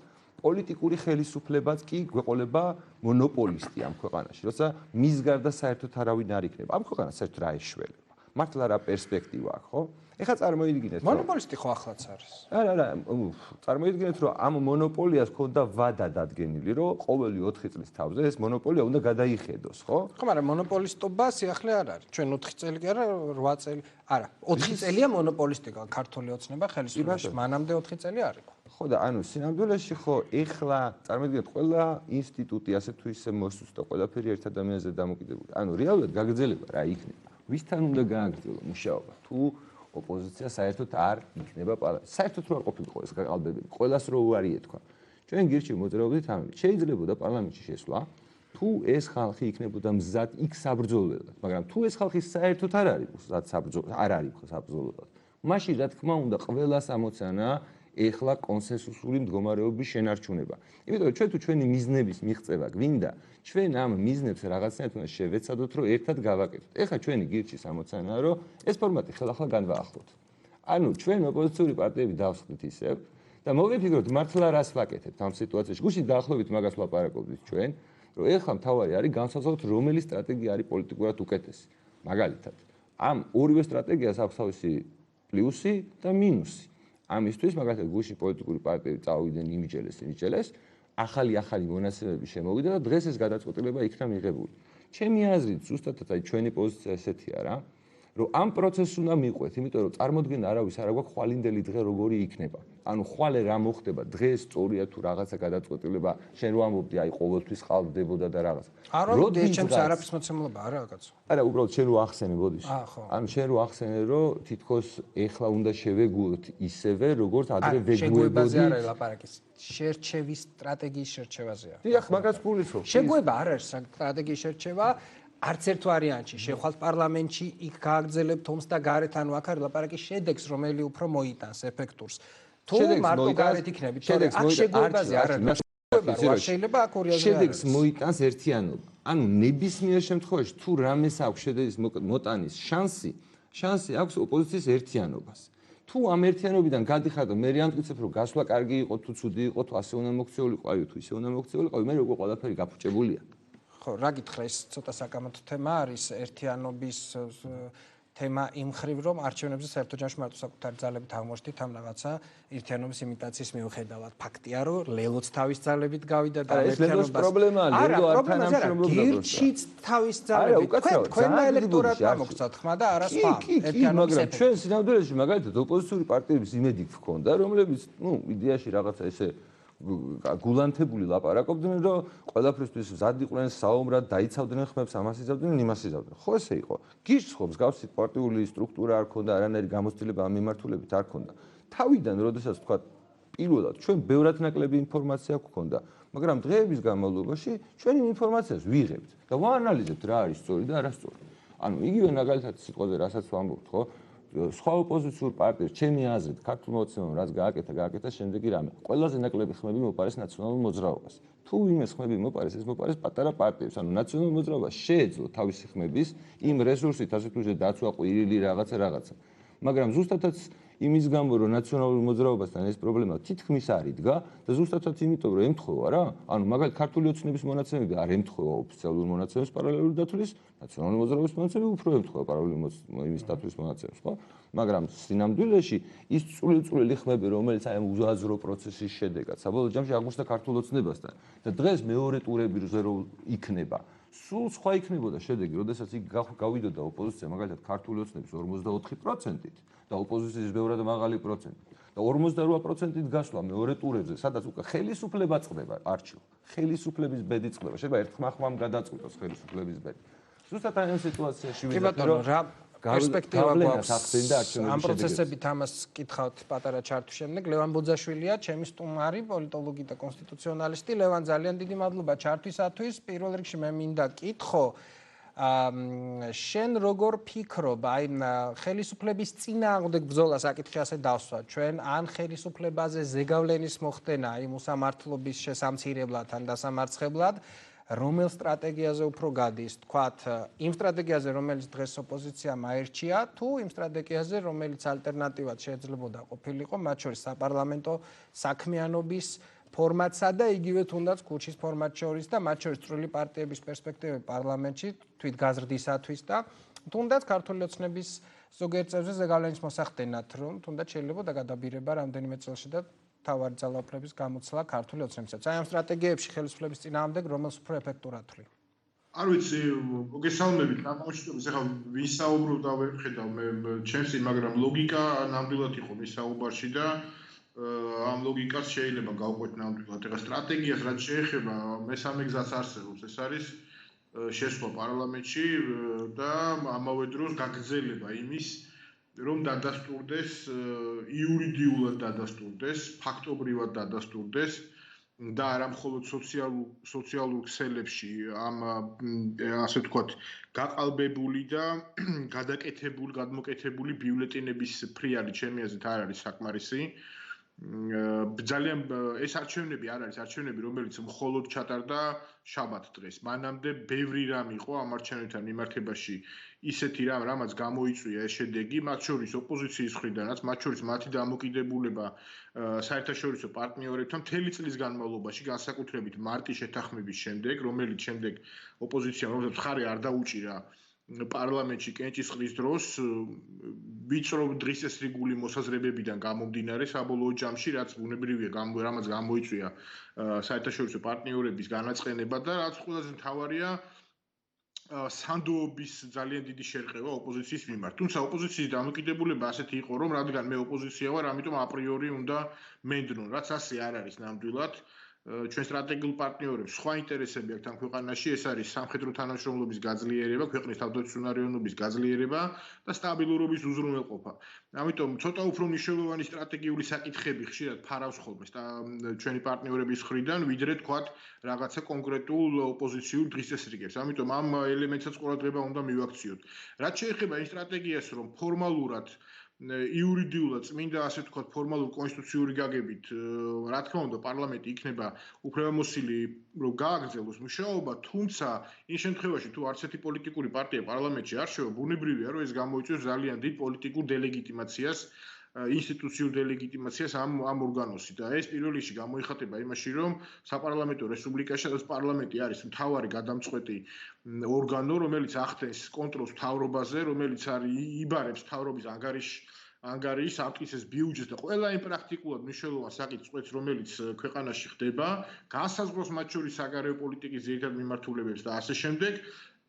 პოლიტიკური ხელისუფლებაც კი გვეყოლება მონოპოლისტი ამ ქვეყანაში, როცა მის გარდა საერთოდ არავინ არ იქნება. ამ ქვეყანას საერთოდ რა ეშველება? მართლა რა პერსპექტივა აქვს, ხო? ეხლა წარმოიდგინეთ, რომ მონოპოლისტი ხო ახლაც არის. არა, წარმოიდგინეთ, რომ ამ მონოპოლიას ქონდა ვადა დადგენილი, რომ ყოველი 4 წლის თავზე ეს მონოპოლია უნდა გადაიხედოს, ხო? ხო, მაგრამ მონოპოლისტობა სიახლე არ არის. ჩვენ 4 წელი კი არა, 8 წელი. არა, 4 წელია მონოპოლისტი ქართული ოცნება ხელისუფლებაში. მანამდე 4 წელი არ იყო. ხო და ანუ სინამდვილეში ხო ეხლა წარმოიდგინეთ ყველა ინსტიტუტი ასე თუ ისე მოსუსტა, ყველაფერი ერთ ადამიანზე დამოკიდებული. ანუ რეალურად გაგრძელება რა იქნება? ვისთან უნდა გააგრძელო მუშაობა? თუ ოპოზიცია საერთოდ არ იქნება პარლამენტში. საერთოდ რო არ ყოფილიყო ეს გაყალბებები, ყველას რო უარია თქვა. ჩვენ გირჩი მოძრაობდით ამით. შეიძლებოდა პარლამენტში შესვლა, თუ ეს ხალხი იქნებოდა მზად იქ საბრძოლველად, მაგრამ თუ ეს ხალხი საერთოდ არ არის მზად საბრძოლველად, არ არის საბრძოლველად. მაშინ რა თქმა უნდა ყველას ამოცანა ეხლა კონსენსუსური მდგომარეობის შენარჩუნება. იმიტომ რომ ჩვენ თუ ჩვენი მიზნების მიღწევა გვინდა, ჩვენ ამ მიზნებს რაღაცნაირად უნდა შევეცადოთ, რომ ერთად გავაკეთოთ. ეხლა ჩვენი გირჩის ამოცანაა, რომ ეს ფორმატი ხელახლა განვაახლოთ. ანუ ჩვენ ოპოზიციური პარტიები დავსხდით ისევ და მოვიფიქროთ მართლა რას ვაკეთებთ ამ სიტუაციაში. გუშინ დაახლოებით მაგას ვლაპარაკობდით ჩვენ, რომ ეხლა მთავარი არის განსაზღვროთ, რომელი სტრატეგია არის პოლიტიკურად უკეთესი. მაგალითად, ამ ორივე სტრატეგიას აქვს თავისი პლუსი და მინუსი. ამისთვის მაგალითად გუშინ პოლიტიკური პარტიები წავიდნენ იმიჯელეს, ახალი მონაცემები შემოვიდა და დღეს ეს გადაწყვეტილება იქნა მიღებული. ჩემი აზრით, ზუსტად აი ჩვენი პოზიცია ესეთია რა, რომ ამ პროცესს უნდა მიყვეთ, იმიტომ რომ წარმოქმნა არავის არ აქვს ხვალინდელი დღე როგორი იქნება. ანუ ხვალე რა მოხდება დღეს სწორია თუ რაღაცა გადაწყვეტილება შენ რო ამბობდი აი ყოველთვის ყალბდებოდა და რაღაცა. არა, როდის ჩემს არაფრის მოცემულობა არა კაცო. არა, უბრალოდ შენ რო ახსენე ბოდიში. ხო. ანუ შენ რო ახსენე რომ თითქოს ეხლა უნდა შევეგუოთ ისევე როგორც ადრე ვეგუებოდი. არა, ლაპარაკის. შერჩევის სტრატეგიის შერჩევაზეა. დიახ, მაგას გულისხმობ. შეგუება არ არის სტრატეგიის შერჩევა. არც ერთ ვარიანტში შეხვალთ პარლამენტში იქ გააგრძელებთ ომს და გარეთ ანუ აქ არის ლაპარაკი შედეგს რომელი უფრო მოიტანს ეფექტურს თუ მარტო გარეთ იქნებით თორე აქ შეგუებაზე არ არის რა შეიძლება აქ ორი აზრი შედეგს მოიტანს ერთიანობა. ანუ ნებისმიერ შემთხვევაში თუ რამეს აქვს შედეგის მოტანის შანსი აქვს ოპოზიციის ერთიანობას. თუ ამ ერთიანობიდან გადიხარ და მე ამტკიცებ რომ გასვლა კარგი იყო თუ ცუდი იყო თუ ასე უნდა მოქცეულიყო აი თუ ისე უნდა მოქცეულიყო მე უკვე ყველაფერი გაფუჭებულია. ხო, რა გითხრა ეს ცოტა საკამათო თემა არის ერთიანობის თემა იმ ხრივ რომ არჩევნებზე საერთო ჯამში მარტო საკუთარი ძალებით აღმოჩნდით ამ რაღაცა ერთიანობის იმიტაციის მიუხედავად. ფაქტია რომ ლელოც თავის ძალებით გავიდა და ერთიანობას პრობლემაა ლელო არ თანამშრომლობდა გირჩიც თავის ძალებით თქვენმა ელექტორატმა მოგცათ ხმა და არა სხვა ერთიანობის მაგრამ ჩვენ სინამდვილეში მაგალითად ოპოზიციური პარტიების იმედი გქონდა რომლებიც იდეაში რაღაცა ესე გულანთებული ლაპარაკობდნენ რომ ყველაფრისთვის მზად იყვნენ საომრად დაიცავდნენ ხმებს ამას იზავდნენ იმას იზავდნენ ხო ესე იყო გიჟს ხო მსგავსი პარტიული სტრუქტურა არ ქონდა არანაირი გამოცდილება ამ მიმართულებით არ ქონდა თავიდან როდესაც თქვა პირველად ჩვენ ბევრად ნაკლები ინფორმაცია გქონდა მაგრამ დღეების განმავლობაში ჩვენ იმ ინფორმაციას ვიღებთ და ვაანალიზებთ რა არის სწორი და არასწორი ანუ იგივე მაგალითად სიტყვაზე რასაც ვამბობთ ხო სხვა ოპოზიციურ პარტიებს ჩემი აზრით ქართულ მოცემამ რაც გააკეთა შემდეგი რამე ყველაზე ნაკლები ხმები მოპარეს ნაციონალურ მოძრაობას თუ ვინმე ხმები მოპარეს ეს მოპარეს პატარა პარტიებს ანუ ნაციონალურ მოძრაობას შეეძლო თავისი ხმების იმ რესურსით ასე თუ ისე დაცვა ყვირილი რაღაცა მაგრამ ზუსტადაც იმის გამო რომ ნაციონალურ მოძრაობასთან ეს პრობლემა თითქმის არ იდგა და ზუსტადაც იმიტომ რომ ემთხვევა რა ანუ მაგალითად ქართული ოცნების მონაცემები არ ემთხვევა ოფიციალურ მონაცემებს პარალელური დათვლის ნაციონალური მოძრაობის მონაცემები უფრო ემთხვევა პარალელური იმის დათვლის მონაცემებს ხო მაგრამ სინამდვილეში ის წვრილი ხმები რომელიც აი ამ უაზრო პროცესის შედეგად საბოლოო ჯამში აღმოჩნდა ქართულ ოცნებასთან და დღეს მეორე ტურებზე რო იქნება სულ სხვა იქნებოდა შედეგი, როდესაც იქ გავიდოდა ოპოზიცია, მაგალითად ქართული ოცნების 44%-ით და ოპოზიციის ბევრად მაღალი პროცენტი. და 48%-ით გასვლა მეორე ტურებზე, სადაც უკვე ხელისუფლება წყდება არჩილ. ხელისუფლების ბედი წყდება. შეიძლება ერთხმახმამ გადაწყვიტოს ხელისუფლების ბედი. ზუსტად ამ სიტუაციაში ვიდეო რა პერსპექტივა გვაქვს ამ პროცესებით ამას კითხავთ პატარა ჩარტვის შემდეგ ლევან ბოძაშვილია ჩემი სტუმარი პოლიტოლოგი და კონსტიტუციონალისტი ლევან ძალიან დიდი მადლობა ჩართვისათვის პირველ რიგში მე მინდა კითხო შენ როგორ ფიქრობ აი ხელისუფლების წინააღმდეგ ბრძოლა საკითხი ასე დავსვა ჩვენ ან ხელისუფლებაზე ზეგავლენის მოხდენა იმ უსამართლობის შესამცირებლად ან დასამარცხებლად რომელ სტრატეგიაზე უფრო გადის, თქვათ, იმ სტრატეგიაზე, რომელიც დღეს ოპოზიციამ აერჩია, თუ იმ სტრატეგიაზე, რომელიც ალტერნატივად შეიძლებოდა ყოფილიყო, მათ შორის საპარლამენტო საქმიანობის ფორმატსა და იგივე თუნდაც ქუჩის ფორმატ შორის და მათ შორის წვრილი პარტიების პერსპექტივები პარლამენტში თვითგაზრდისათვის და თუნდაც ქართული ოცნების ზოგიერთ წევრზე ზეგავლენის მოსახდენად, რომ თუნდაც შეიძლება და გადაბირება რამდენიმე წელში და თავარი ძალაუფლების გამოცლა ქართული ოცნებისაც. აი ამ სტრატეგიებში ხელისუფლების წინააღმდეგ რომელს უფრო ეფექტურად თვლი? არ ვიცი, მოგესალმებით, ნაკმაჩიტობის ახლა ვისაუბრებდა ვერ ხედავ მე ჩემსი, მაგრამ ლოგიკა ნამდვილად იყო მის საუბარში და ამ ლოგიკას შეიძლება გავყვეთ ნამდვილად. ახლა სტრატეგიას რაც შეეხება, მესამე გზაც არსებობს, ეს არის შესვლა პარლამენტში და ამავე დროს გაგრძელება იმის რომ დადასტურდეს იურიდიულად დადასტურდეს, ფაქტობრივად დადასტურდეს და არა მხოლოდ სოციალურ ქსელებში ამ ასე ვთქვათ, გაყალბებული და გადმოკეთებული ბიულეტენების ფრიალი ჩემი აზრით არ არის საკმარისი. ძალიან ეს არჩევნები არ არის არჩევნები, რომელიც მხოლოდ ჩატარდა შაბათ დღეს. მანამდე ბევრი რამ იყო ამ არჩევნებთან მიმართებაში ისეთი რამ, რამაც გამოიწვია ეს შედეგი, მათ შორის ოპოზიციის მხრიდანაც, მათ შორის მათი დამოკიდებულება საერთაშორისო პარტნიორებთან მთელი წლის განმავლობაში, განსაკუთრებით მარტის შეთანხმების შემდეგ, რომელიც შემდეგ ოპოზიციამ რომელსაც მხარი არ დაუჭირა პარლამენტში კენჭისყრის დროს ვიწრო დღისესრიგული მოსაზრებებიდან გამომდინარე საბოლოო ჯამში რაც ბუნებრივია რამაც გამოიწვია საერთაშორისო პარტნიორების განაცხენება და რაც ყველაზე მთავარია სანდოობის ძალიან დიდი შერყევა ოპოზიციის მიმართ. თუმცა ოპოზიციის დამოკიდებულება ასეთი იყო, რომ რადგან მე ოპოზიცია ვარ, ამიტომ აპრიორი უნდა მენდრონ, რაც ასე არ არის ნამდვილად. ჩვენ სტრატეგიულ პარტნიორებს სხვა ინტერესები აქვთ ამ ქვეყანაში, ეს არის სამხედრო თანამშრომლობის გაძლიერება, ქვეყნის თავდაცვითარიანობის გაძლიერება და სტაბილურობის უზრუნველყოფა. ამიტომ ცოტა უფრო მნიშვნელოვანი სტრატეგიული საკითხები ხშირად ფარავს ხოლმე ჩვენი პარტნიორების მხრიდან, ვიდრე თქვათ რაღაცა კონკრეტულ ოპოზიციურ დღისესრიგებს. ამიტომ ამ ელემენტსაც ყურადღება უნდა მივაქციოთ. რაც შეეხება იმ სტრატეგიას, რომ ფორმალურად იურიდიულად წმინდა ასე ვთქვათ ფორმალურ კონსტიტუციური გაგებით რა თქმა უნდა პარლამენტი იქნება უფლებამოსილი რომ გააგრძელოს მუშაობა, თუმცა იმ შემთხვევაში თუ არც ერთი პოლიტიკური პარტია პარლამენტში არ შევა, ბუნებრივია რომ ეს გამოიწვევს ძალიან დიდ პოლიტიკურ დელეგიტიმაციას, ინსტიტუციურ დელეგიტიმაციას ამ ორგანოსი და ეს პირველ რიგში გამოიხატება იმაში, რომ საპარლამენტო რესპუბლიკაში სადაც პარლამენტი არის მთავარი გადამწყვეტი ორგანო, რომელიც ახდენს კონტროლს მთავრობაზე, რომელიც იბარებს მთავრობის ანგარიშს, აფკისებს ბიუჯეტს და ყველა იმ პრაქტიკულად მნიშვნელოვან საკითხს ყვეთს, რომელიც ქვეყანაში ხდება, განსაზღვროს მათ შორის საგარეო პოლიტიკის ძირითად მიმართულებებს და ასე შემდეგ.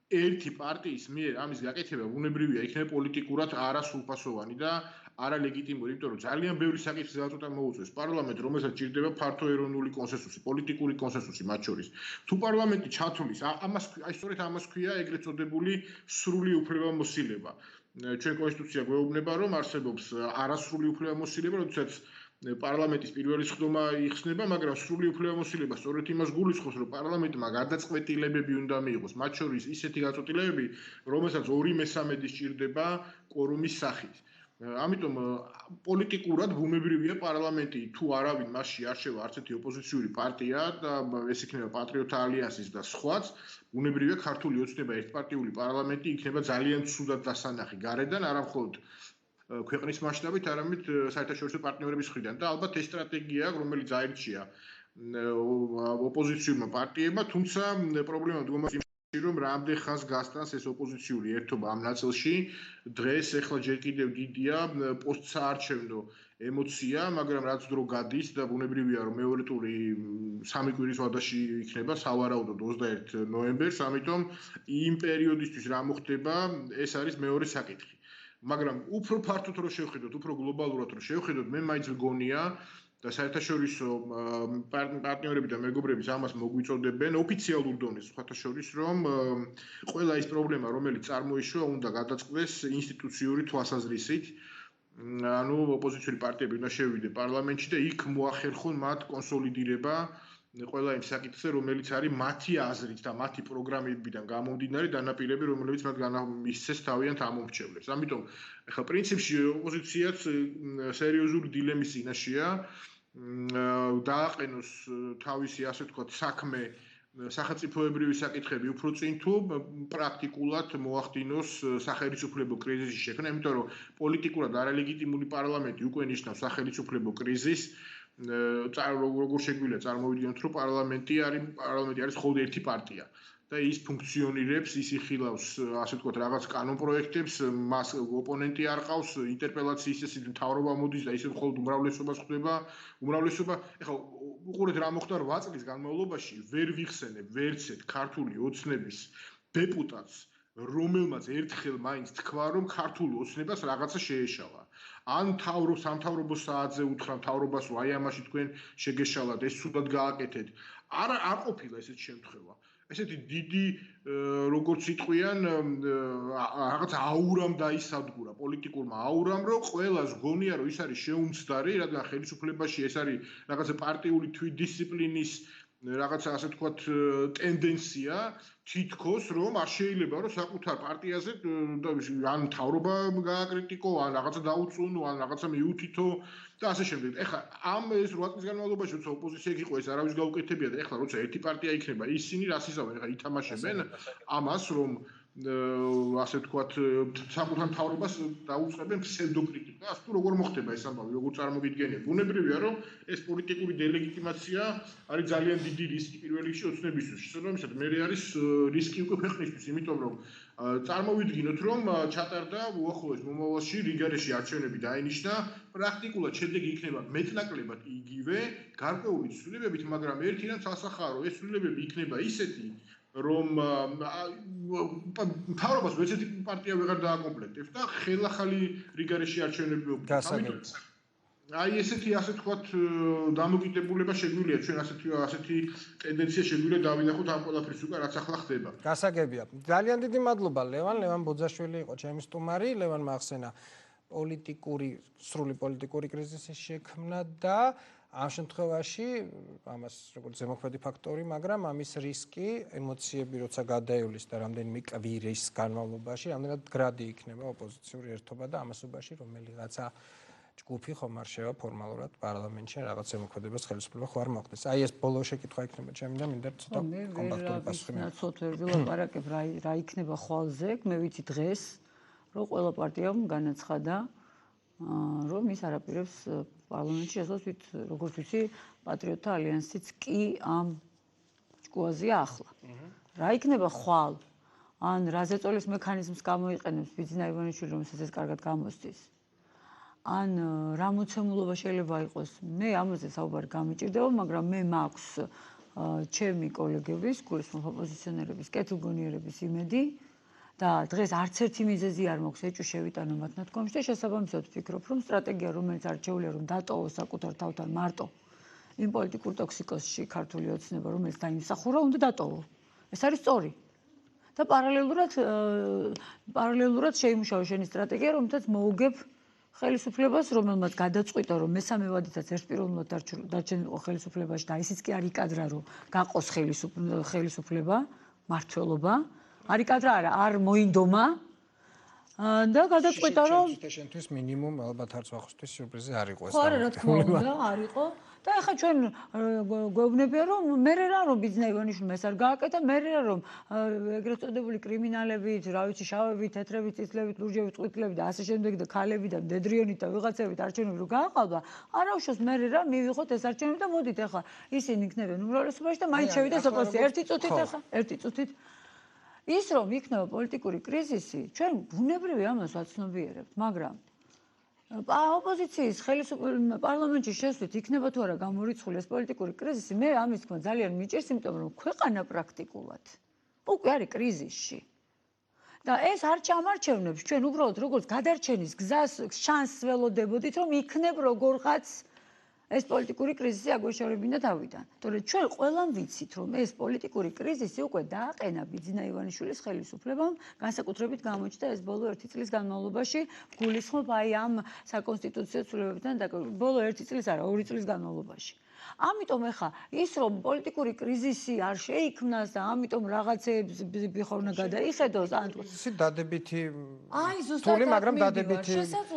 ერთი პარტიის მიერ ამის გაკეთება ბუნებრივია იქნება პოლიტიკურად არასრულფასოვანი და არალეგიტიმური, იმიტომ რომ ძალიან ბევრი საკითხის გაწყვეტა მოუწევს პარლამენტს, რომელსაც ჭირდება ფართო ეროვნული კონსენსუსი, პოლიტიკური კონსენსუსი მათ შორის. თუ პარლამენტი ჩათვლის, სწორედ ამას ქვია ეგრეთ წოდებული სრული უფლებამოსილება. ჩვენ კონსტიტუცია გვეუბნება, რომ არსებობს არასრული უფლებამოსილება, როდესაც პარლამენტის პირველი სხდომა იხსნება, მაგრამ სრული უფლებამოსილება სწორედ იმას გულისხმობს, რომ პარლამენტმა გადაწყვეტილებები უნდა მიიღოს, მათ შორის ისეთი გადაწყვეტილებები, რომელსაც 2/3 სჭირდება კვორუმის სახით. ამიტომ პოლიტიკურად ბუნებრივია პარლამენტი თუ არავინ მასში არ შევა არც ერთი ოპოზიციური პარტია და ეს იქნება პატრიოტთა ალიანსის და სხვაც, ბუნებრივია ქართული ოცნება ერთპარტიული პარლამენტი იქნება ძალიან ცუდად დასანახი გარედან, არა მხოლოდ ქვეყნის მასშტაბით, არამედ საერთაშორისო პარტნიორების მხრიდან და ალბათ ეს სტრატეგია, რომელიც აირჩია ოპოზიციურმა პარტიებმა, თუმცა პრობლემა მდგომარეობს რომ რამდენ ხანს გასტანს ეს ოპოზიციური ერთობა ამ ნაწილში. დღეს ეხლა ჯერ კიდევ დიდია პოსტსაარჩევნო ემოცია, მაგრამ რაც დრო გადის და ბუნებრივია რომ მეორე ტური 3 კვირის ვადაში იქნება, სავარაუდოდ 21 ნოემბერს, ამიტომ იმ პერიოდისთვის რა მოხდება, ეს არის მეორე საკითხი. მაგრამ უფრო ფართოდ რო შევხედოთ, უფრო გლობალურად რო შევხედოთ, მე მაინც მგონია და საერთაშორისო პარტნიორები და მეგობრები ამას მოგვიწოდებენ ოფიციალურ დონეზე, სხვათა შორის, რომ ყველა ის პრობლემა, რომელიც წარმოიშვა, უნდა გადაწყვეტეს ინსტიტუციური თვალსაზრისით. ანუ ოპოზიციური პარტიები უნდა შევიდე პარლამენტში და იქ მოახერხონ მათ კონსოლიდირება ყველა იმ საკითხზე, რომელიც არის მათი აზრით და მათი პროგრამებიდან გამომდინარე დანაპირები, რომლებიც მათ მისცეს თავიანთ ამომრჩევლებს. ამიტომ ახლა პრინციპში ოპოზიციაც სერიოზული დილემის წინაშეა. დააყენოს თავისი ასე ვთქვათ საქმე სახელმწიფოებრივი საკითხები უფრო წინ თუ პრაქტიკულად მოახდინოს სახელმწიფო კრიზისის შექმნა, იმიტომ რომ პოლიტიკურად არალეგიტიმური პარლამენტი უკვე ნიშნავს სახელმწიფო კრიზისს. როგორ შეგვიძლია წარმოვიდგინოთ, რომ პარლამენტი არის მხოლოდ ერთი პარტია და ის ფუნქციონირებს, ის იხილავს, ასე ვთქვათ, რაღაც კანონპროექტებს, მას ოპონენტი არ ყავს, ინტერპელაციის წესით მთავრობა მოდის და ისე მხოლოდ უმრავლესობას ხვდება. ეხლა უყურეთ რა მოხდა 8 წლის განმავლობაში, ვერ ვიხსენებ ვერცეთ ქართული ოცნების დეპუტატს, რომელმაც ერთხელ მაინც თქვა, რომ ქართულ ოცნებას რაღაცა შეეშალა. ან სამთავრობო საათზე უთხრა მთავრობას, რომ აი ამაში თქვენ შეგეშალათ, ეს ცუდად გააკეთეთ. არ ყოფილა ესეთი შემთხვევა. ესეთი დიდი როგორც იტყვიან, რაღაც აურამ დაისადგურა, პოლიტიკურმა აურამ, რომ ყველას გონია, რომ ის არის შეუმცდარი, რადგან ხელისუფლებაში ეს არის რაღაცა პარტიული თვითდისციპლინის რაღაცა ასე ვთქვათ ტენდენცია, თითქოს რომ არ შეიძლება რომ საკუთარ პარტიაზე ან მთავრობა გააკრიტიკო, ან რაღაცა დაუწუნო, ან რაღაცა მიუთითო და ასე შემდეგ. ეხლა ამ ეს 8 წლის განმავლობაში როცა ოპოზიცია იყო, ეს არავის გაუკეთებია და ეხლა როცა ერთი პარტია იქნება, ისინი რას იზამენ? ეხლა ითამაშებენ ამას, რომ ასე ვთქვათ, საკუთარ მთავრობას დაუწყებენ ფსევდოკრიტიკას, თუ როგორ მოხდება ეს ამბავი, როგორ წარმოგიდგენია. ბუნებრივია, რომ ეს პოლიტიკური დელეგიტიმაცია არის ძალიან დიდი რისკი პირველ რიგში ოცნებისთვის. შესაბამისად, მე არის რისკი უკვე ქვეყნისთვის, იმიტომ რომ წარმოვიდგინოთ, რომ ჩატარდა უახლოეს მომავალში რიგარეში არჩევნები დაინიშნა, პრაქტიკულად შედეგი იქნება მეტნაკლებად იგივე, გარკვეული ცვლილებებით, მაგრამ ერთი რამს ასახარო, ეს ცვლილებები იქნება ისეთი, რომ მთავრობას ვეცეთი პარტია ვეღარ დააკომპლექტებს და ხელახალი რიგარეში არჩევნები გასაგებია. აი ესეთი ასე ვთქვათ დამოკიდებულება შეგვიძლია ჩვენ ასეთი ტენდენცია შეგვიძლია დავინახოთ ამ ყველაფრის უკვე რაც ახლა ხდება. გასაგებია. ძალიან დიდი მადლობა ლევან ბოძაშვილი იყო ჩემი სტუმარი, ლევანმა ახსენა სრული პოლიტიკური კრიზისის შექმნა და ამ შემთხვევაში ამას როგორც ზემოქმედი ფაქტორი, მაგრამ ამის რისკი, ემოციები როცა გადაივლის და რამდენიმე კვირის განმავლობაში, რამდენად გრადი იქნება ოპოზიციური ერთობა და ამასობაში რომელიღაცა ჯგუფი ხომ არ შევა ფორმალურად პარლამენტში რაღაც ზემოქმედებას ხელისუფლება ხო არ მოხდეს. აი ეს ბოლო შეკითხვა იქნება ჩემი და მინდა ცოტა კომპაქტური პასუხი მივიღო. ნაცვლად ვერ ვილაპარაკებ რა იქნება ხვალზე, მე ვიცი დღეს, რომ ყველა პარტიამ განაცხადა, რომ ის არაპირებს პარლამენტში შესვლას, როგორც ვიცი, პატრიოტთა ალიანსიც კი ამ ჭკუაზეა ახლა. რა იქნება ხვალ? ან რა ზეწოლის მექანიზმს გამოიყენებს ბიძინა ივანიშვილი, რომელსაც ეს კარგად გამოსცის? ან რა მოცემულობა შეიძლება იყოს? მე ამაზე საუბარი გამიჭირდება, მაგრამ მე მაქვს ჩემი კოლეგების, გულისხმობ ოპოზიციონერების, კეთილგონიერების იმედი და დღეს არც ერთი მიზეზი არ მაქვს ეჭვი შევიტანო მათ ნათქვამში და შესაბამისად ვფიქრობ, რომ სტრატეგია, რომელიც არჩეულია, რომ დატოვოს საკუთარ თავთან მარტო იმ პოლიტიკურ ტოქსიკოსში ქართული ოცნება, რომელიც დაიმსახურა, უნდა დატოვო. ეს არის სწორი. და პარალელურად შეიმუშაო შენი სტრატეგია, რომელთაც მოუგებ ხელისუფლებას, რომელმაც გადაწყვიტა, რომ მესამე ვადითაც ერთპიროვნულად დარჩენილიყო ხელისუფლებაში და ისიც კი არ იკადრა, რომ გაყოს ხელისუფლება, მმართველობა. არ იკადრა არა, არ მოინდომა და გადაწყვიტა, რომ შენთვის მინიმუმ ალბათ არც ვახოსთვის სიურპრიზი არ იყო ეს. ხო არა, რა თქმა უნდა, არ იყო. და ახლა ჩვენ გვეუბნებია, რომ მე რა რომ ბიძინა ივანიშვილმა ეს არ გააკეთა, მე რა რომ ეგრეთ წოდებული კრიმინალებით, რა ვიცი, შავებით, თეთრებით, წითლებით, ლურჯებით, ყვითლებით და ასე შემდეგ და ქალებით და მდედრიონით და ვიღაცებით არჩევნები რო გააყალბა, არაუშავს მე რა მივიღოთ ეს არჩევნები და მოდით ახლა ისინი იქნებიან უმრავლესობაში და მაინც შევიდეს ოპოზიცია. ერთი წუთით ის რომ იქნება პოლიტიკური კრიზისი, ჩვენ ბუნებრივი ამას ვაცნობიერებთ, მაგრამ ოპოზიციის პარლამენტში შესვლით იქნება თუ არა გამორიცხული ეს პოლიტიკური კრიზისი, მე ამის თქმა ძალიან მიჭირს, იმიტომ რომ ქვეყანა პრაქტიკულად უკვე არის კრიზისში. და ეს არჩევნებს ჩვენ უბრალოდ როგორც გადარჩენის გზას შანსს ველოდებოდით, რომ იქნებ როგორღაც ეს პოლიტიკური კრიზისი აგვეშორებინა თავიდან. თორე ჩვენ ყველამ ვიცით, რომ ეს პოლიტიკური კრიზისი უკვე დააყენა ბიძინა ივანიშვილის ხელისუფლებამ, განსაკუთრებით გამოჩნდა ეს ბოლო 1 წლის განმავლობაში, გულისხმობ აი ამ საკონსტიტუციო ცვლილებებთან დაკავშირებით. ბოლო 1 წლის არა, 2 წლის განმავლობაში. ამიტომ ეხა ის რომ პოლიტიკური კრიზისი არ შეიქმნას და ამიტომ რაღაცეებს ბიხორნა გადაიხედოს, ან კრიზისი დადებითი აი ზუსტად მაგრამ დადებითი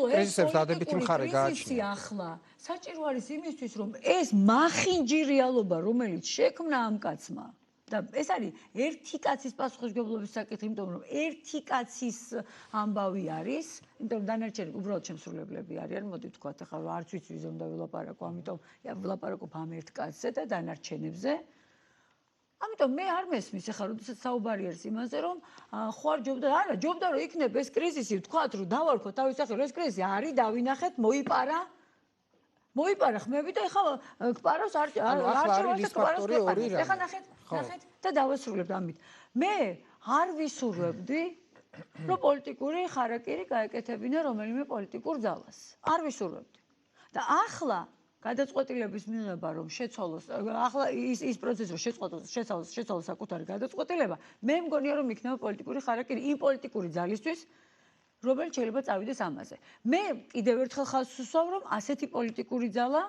კრიზისებს დადებითი მხარე გააჩნია. ახლა საჭირო არის იმისთვის, რომ ეს მახინჯი რეალობა, რომელიც შექმნა ამ კაცმა და ეს არის ერთი კაცის პასუხისმგებლობის საკითხი, იმიტომ რომ ერთი კაცის ამბავი არის, იმიტომ რომ დანარჩენი უბრალოდ შემსრულებლები არიან, მოდი ვთქვათ, ახლა არც ვიცი ვიზე უნდა ვილაპარაკო, ამიტომ ვილაპარაკობ ამ ერთ კაცზე და დანარჩენებზე. ამიტომ მე არ მესმის ახლა როდესაც საუბარი არის იმაზე, რომ ხო არ ჯობდა, არა, ჯობდა რომ იქნებ ეს კრიზისი, ვთქვათ, რომ დავარქოთ თავის სახელს, ეს კრიზისი არის, დავინახეთ, მოიპარა ხმები და ეხლა კპარავს არჩევანს და ეხლა ნახეთ და დავასრულებთ ამით. მე არ ვისურვებდი, რომ პოლიტიკური ხარაკირი გაეკეთებინა რომელიმე პოლიტიკურ ძალას. არ ვისურვებდი. და ახლა გადაწყვეტილების მიღება რომ შეცვალოს, ახლა ის პროცესი რომ შეცვალოს საკუთარი გადაწყვეტილება, მე მგონია რომ იქნება პოლიტიკური ხარაკირი იმ პოლიტიკური ძალისთვის, რომელიც შეიძლება წავიდეს ამაზე. მე კიდევ ერთხელ ხაზს ვსვავ, რომ ასეთი პოლიტიკური ძალა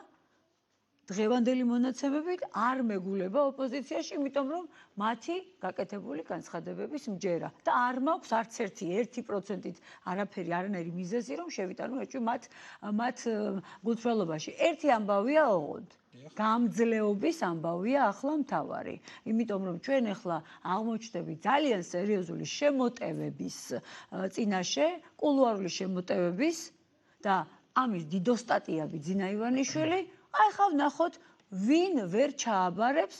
დღევანდელი მონაცემებით არ მეგულება ოპოზიციაში, იმიტომ რომ მათი გაკეთებული განცხადებების მჯერა და არ მაქვს არც 1%-ით არაფერი, არანაირი მიზეზი, რომ შევიტანო ეჭვი მათ გულწრფელობაში. ერთი ამბავია ოღონდ. გამძლეობის ამბავია ახლა მთავარი. იმიტომ რომ ჩვენ ახლა აღმოჩნდებით ძალიან სერიოზული შემოტევების წინაშე, კულუარული შემოტევების და ამის დიდოსტატია ბიძინა ივანიშვილი. აი ხა ვნახოთ, ვინ ვერ ჩააბარებს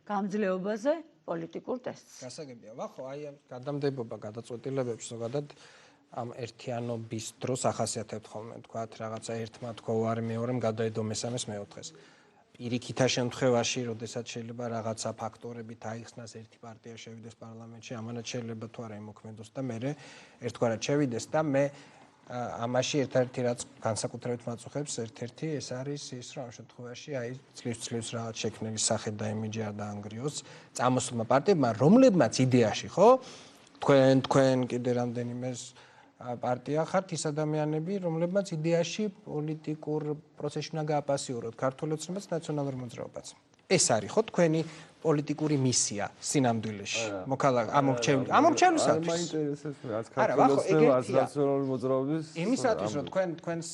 გამძლეობაზე პოლიტიკურ ტესტს. გასაგებია, ვახო, აი ამ გადამდებობა გადაწყვეტილებებში ზოგადად ამ ერთიანობის დროს ახასიათებთ ხოლმე, თქვათ, რაღაცა ერთმა თქვა უარი მეორემ გადაედო მესამეს მეოთხეს. პირიქითა შემთხვევაში, როდესაც შეიძლება რაღაცა ფაქტორებით აიხსნას ერთი პარტია შევიდეს პარლამენტში, ამანაც შეიძლება თუ არა იმოქმედოს და მე ერთგვარად შევიდეს და მე ამაში ერთ-ერთი რაც განსაკუთრებით მაწუხებს, ერთ-ერთი ეს არის ის, რომ ამ შემთხვევაში აი წლივს რაღაც შექმნელი სახე და იმიჯი არ დაანგრიოს წამოსულმა პარტიებმა, რომლებმაც იდეაში, ხო? თქვენ კიდე რამდენიმეს პარტია ხართ ის ადამიანები, რომლებმაც იდეაში პოლიტიკურ პროცესში უნდა გააპასიუროთ ქართული ოცნებაც ნაციონალურ მოძრაობაც. ეს არის ხო თქვენი პოლიტიკური მისია სინამდვილეში. ამორჩევლისათვის. მაინტერესებს რაც ქართული ოცნება რაც ნაციონალური მოძრაობის იმისათვის რომ თქვენს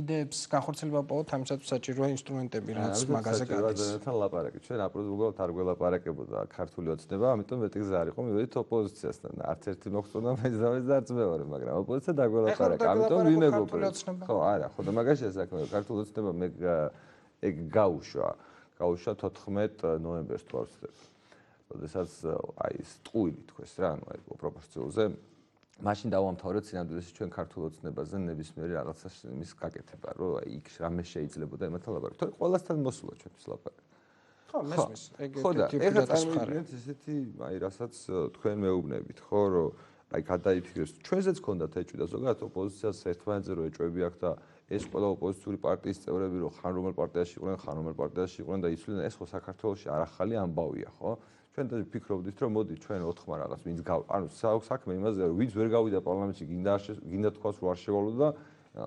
იდეებს განხორციელება პოვოთ, ამისათვის საჭიროა ინსტრუმენტები, რაც მაგაზე გადის. თან ლაპარაკი. ჩვენ აპრობლემად არ გველაპარაკებოდა ქართული ოცნება, ამიტომ მეტი გზა არ იყო მივედით ოპოზიციასთან. არც ერთი მოხწონა მეძავეს და არც მეორე, მაგრამ ოპოზიცია დაგველაპარაკა. ამიტომ ვიმეგობრეთ. ხო, არა, ხო და მაგაშია საქმე. ქართული ოცნება მე ეგ გაუშვა 14 ნოემბერს თუ არ ვცდები. როდესაც აი ეს ტყუილი თქვეს რა, ანუ აი პროპორციულზე მაშინ დავამთავრეთ სინამდვილეში ჩვენ ქართულ ოცნებაზე ნებისმიერი რაღაცა იმის გაკეთება, რომ აი იქ რამე შეიძლებოდა ემათა ლაპარაკი. თორე ყველასთან მოსულა ჩვენთვის ლაპარაკი. ხო, მესმის. ეგ ერთი წარმოგიდგენთ ესეთი აი რასაც თქვენ მეუბნებით, ხო, რომ აი გადაიფიქრეს. ჩვენზეც ქონდათ ეჭვი და ზოგადად ოპოზიციას ერთმანეთზე რო ეჭვები აქვს და ეს ყველა ოპოზიციური პარტიის წევრები რო ხან რომელ პარტიაში იყვნენ, ხან რომელ პარტიაში იყვნენ და იცვლიდნენ, ეს ხო საქართველოში არ ახალი ამბავია, ხო? ჩვენ და ფიქრობდით, რომ მოდი ჩვენ ოთხმა რაღაც ვინც ანუ საქმე იმაზე რომ ვინც ვერ გავიდა პარლამენტში, გინდა თქვას რომ არ შევალო და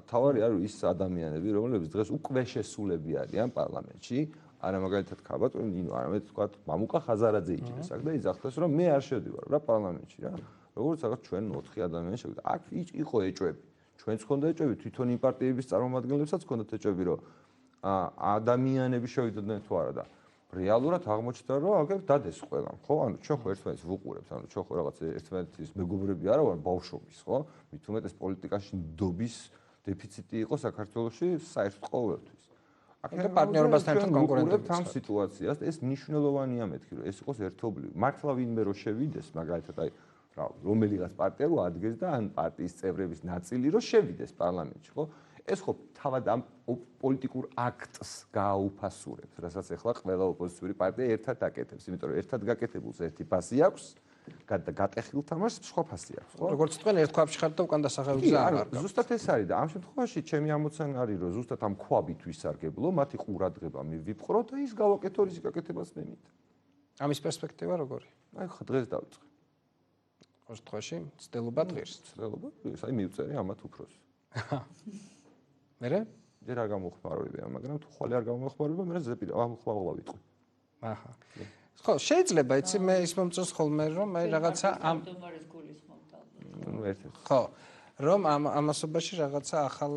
თავარი არის ის ადამიანები, რომლებიც დღეს უკვე შესულები არიან პარლამენტში, არა მაგალითად ქაბატონი ნინო, არამედ თქვა მამუკა ხაზარაძე იჭირეს აქ და იძახეს რომ მე არ შევდივარ რა პარლამენტში რა. როგორც რაღაც ჩვენ 4 ადამიანი შევიდა. აქ იყო ეჭვები. ჩვენც ხონდა ეჭვები, თვითონ იმ პარტიების წარმომადგენლებსაც ხონდათ ეჭვები, რომ ადამიანები შევიდოდნენ თუ არა და რეალურად აღმოჩნდა, რომ აგერ დადეს ყველამ, ხო? ანუ ჩვენ ხო ერთმანეთს ვუყურებთ, ანუ ჩვენ ხო რაღაც ერთმანეთის მეგობრები არა ვარ ბავშვობის, ხო? მით უმეტეს პოლიტიკაში ნდობის დეფიციტი იყო საქართველოში საერთოდ ყოველთვის. აქ პარტნიორობასთან ერთად კონკურენტობთ ამ სიტუაციას, ეს მნიშვნელოვანია მეთქი, რომ ეს იყოს ერთობლივი. მართლა ვინმე რო შევიდეს, მაგალითად აი რომელიღაც პარტია რო ადგეს და ან პარტიის წევრების ნაწილი რო შევიდეს პარლამენტში, ხო? ეს ხო თავად ამ პოლიტიკურ აქტს გააუფასურებს, რასაც ახლა ყველა ოპოზიციური პარტია ერთად აკეთებს, იმიტომ რომ ერთად გაკეთებულს ერთი ფასი აქვს, გატეხილ თამაშს სხვა ფასი აქვს, ხო? როგორც თქვენ ერთ ქვაბში ხართ და უკან დასახელებზე არ არის. ზუსტად ეს არის და ამ შემთხვევაში ჩემი ამოცანა არის, რომ ზუსტად ამ ქვაბით ვისარგებლო, მათი ყურადღება მივიპყრო და ის გავაკეთო რის გაკეთებას მე მინდა. ამის პერსპექტივა როგორი? აი ხო დღეს დავიწყე. ოშთხვაში ცდილობა დღეს. ცდილობა დღეს, აი მივწერე ამათ უფროს. მერე? ჯერ არ გამოხმარებია, მაგრამ თუ ხვალე არ გამოხმარება, მე ზეპირა ამხმარებლა ვიტყვი. აჰა. ხო, შეიძლება იცი მე ის მომწონს ხოლმე რომ აი რაღაცა ამ დომარის გულისხმობთ ალბათ. ნუ ერთ-ერთ. ხო, რომ ამ ამასობაში რაღაცა ახალი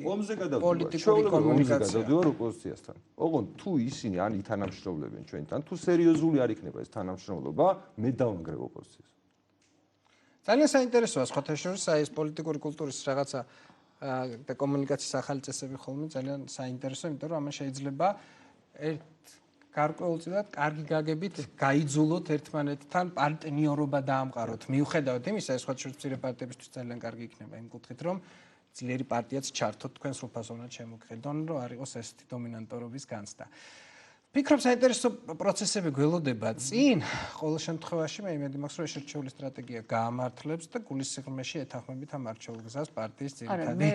ომზე გადავდივარ. პოლიტიკური კომუნიკაცია. გადავდივარ ოპოზიციასთან. ოღონდ თუ ისინი ან ითანამშრომლებენ ჩვენთან, თუ სერიოზული არ იქნება ეს თანამშრომლობა, მე დავანგრევ ოპოზიციას. ძალიან საინტერესოა სხვათა შორის აი ეს პოლიტიკური კულტურის რაღაცა და კომუნიკაციის ახალი წესები ხოლმე ძალიან საინტერესოა, იმიტომ რომ ამან შეიძლება ერთ გარკვეულწილად კარგი გაგებით გაიძულოთ ერთმანეთთან პარტნიორობა დაამყაროთ. მიუხედავად იმისა, ეს სხვათა შორის მცირე პარტიებისთვის ძალიან კარგი იქნება იმ კუთხით, რომ ძლიერი პარტიაც ჩართოთ თქვენ სრულფასოვნად შემოგხედონ, რომ არ იყოს ესეთი დომინანტორობის განცდა. ფიქრობ საინტერესო პროცესები გველოდება წინ, ყოველ შემთხვევაში მე იმედი მაქვს, რომ ეს შერჩეული სტრატეგია გაამართლებს და გულისხმეში ეთანხმებით ამ არჩეულ გზას პარტიის ძირითადი.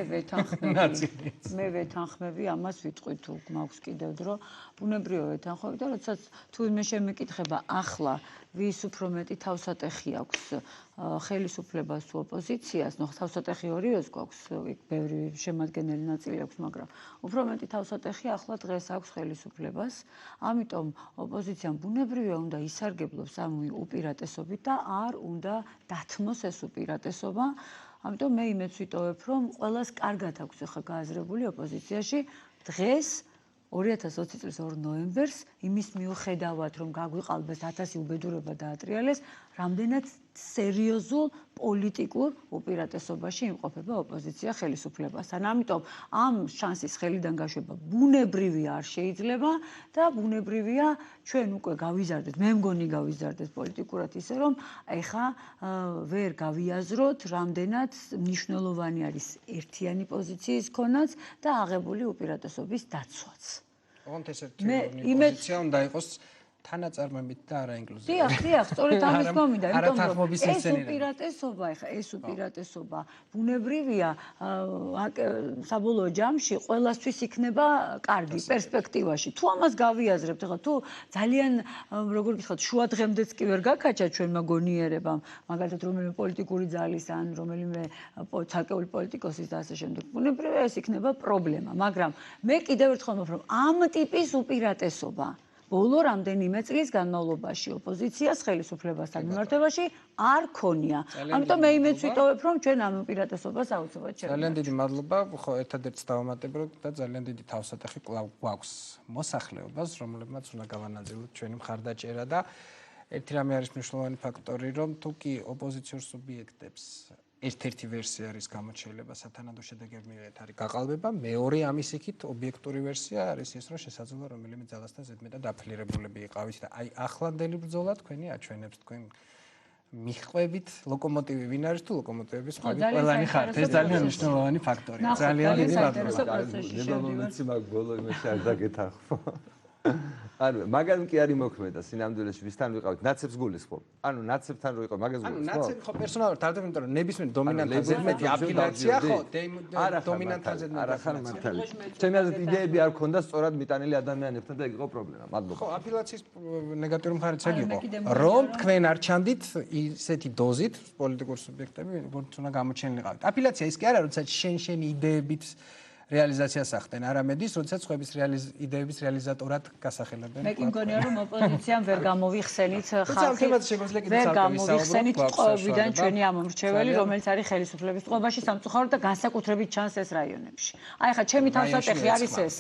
მე ვეთანხმები ამას ვიტყვი თუ მაქვს კიდევ დრო, ბუნებრივად ვეთანხმები და როდესაც თუ იმე შემეკითხება ახლა ვის უფრო მეტი თავსატეხი აქვს ხელისუფლებას თუ ოპოზიციას, ნუ თავსატეხი ორიოს გვაქვს, იქ ბევრი შემადგენელი ნაწილი აქვს, მაგრამ უფრო მეტი თავსატეხი ახლა დღეს აქვს ხელისუფლებას. ამიტომ ოპოზიციამ ბუნებრივია უნდა ისარგებლოს ამ უპირატესობით და არ უნდა დათმოს ეს უპირატესობა. ამიტომ მე იმედს ვიტოვებ, რომ ყველას კარგად აქვს ახლა გააზრებული ოპოზიციაში დღეს 2020 წლის 2 ნოემბერს იმის მიუხედავად რომ გაგვიყალბეს 1000 უბედურება დაატრიალეს, რამდენად სერიოზულ პოლიტიკურ უპირატესობაში იმყოფება ოპოზიცია ხელისუფლებასთან. ამიტომ ამ შანსის ხელიდან გაშვება ბუნებრივია არ შეიძლება და ბუნებრივია ჩვენ უკვე გავიზარდეთ, მე მგონი გავიზარდეთ პოლიტიკურად ისე რომ ეხა ვერ გავიაზროთ რამდენად მნიშვნელოვანი არის ერთიანი პოზიციის ქონაც და აღებული უპირატესობის დაცვაც. ოღონდ ეს ერთი პოზიცია უნდა იყოს თანაწარმოებით და არა ინკლუზიურად. დიახ, სწორედ ამის მომინდა, იმიტომ რომ არათანხმობის ეს ინსცენირება. ეს უპირატესობა ბუნებრივია, საბოლოო ჯამში ყველასთვის იქნება კარგი პერსპექტივაში. თუ ამას გავიაზრებთ, ახლა თუ ძალიან როგორ გითხრათ, შუადღემდეც კი ვერ გაკაჩა ჩვენმა გონიერებამ, მაგალითად რომელიმე პოლიტიკური ძალის ან რომელიმე ცალკეული პოლიტიკოსის და ასე შემდეგ. ბუნებრივია ეს იქნება პრობლემა, მაგრამ მე კიდევ ერთხელ ვამბობ, რომ ამ ტიპის უპირატესობა ბოლო რამდენიმე წლის განმავლობაში ოპოზიციას ხელისუფლებასთან მიმართებაში არ ქონია. ამიტომ მე იმედს ვიტოვებ, რომ ჩვენ ამ უპირატესობას აუცილებლად შევიდეთ. ძალიან დიდი მადლობა, ხო ერთადერთს დავამატებ, რომ და ძალიან დიდი თავსატეხი კვლავ გვაქვს მოსახლეობას, რომლებმაც უნდა გავანაწილოთ ჩვენი მხარდაჭერა და ერთი რამე არის მნიშვნელოვანი ფაქტორი, რომ თუ კი ოპოზიციურ სუბიექტებს ერთ-ერთი ვერსია არის გამოჩენილება სათანადო შედეგები მიიღეთ არის გაყალბება, მეორე ამის იქით ობიექტური ვერსია არის ის, რომ შესაძლოა რომელიმე ძალასთან ზედმეტად დაფლილებულები იყავით და აი ახლანდელი ბრძოლა თქვენი აჩვენებს თქვენ მიხვებით ლოკომოტივი ვინ არის თუ ლოკომოტივების ყველანი ხართ. ეს ძალიან მნიშვნელოვანი ფაქტორია. ძალიან დიდი მადლობა. ნებამომეცი მაგ ბოლო იმაში არ დაგეთახო. ანუ მაგან კი არის მოქმედა სინამდვილეში ვისთან ვიყავით ნაცებს გულისხმობ. ანუ ნაცებთან რო იყო მაგას გულისხმობ. ანუ ნაცები ხო პერსონალურად თავდება, იმიტომ რომ ნებისმიერ დომინანტთან ზედმეტი აფილაცია ხო დომინანტთან ზედმეტი არა ხარ მართალი. ჩემი აზრით იდეები არ ქონდა სწორად მიტანილი ადამიანებთან და ეგ იყო პრობლემა. მადლობა. ხო აფილაციის ნეგატიური მხარეც ეგ იყო, რომ თქვენ არ ჩანდით ისეთი დოზით პოლიტიკური სუბიექტები, როგორც უნდა გამოჩენილიყავით. აფილაცია ის კი არა, როცა შენი იდეებით რეალიზაციას ახდენ, არამედ ის, როდესაც ხუების იდეების რეალიზატორად გასახელებენ. მე კი მგონია, რომ ოპოზიციამ ვერ გამოვიხსენით ხალხი. ვერ ვერ გამოვიხსენით ტყვეობიდან ჩვენი ამომრჩეველი, რომელიც არის ხელისუფლების ტყვეობაში სამწუხაროდ და განსაკუთრებით ჩანს ეს რაიონებში. აი ხა ჩემი თავსატეხი არის ეს.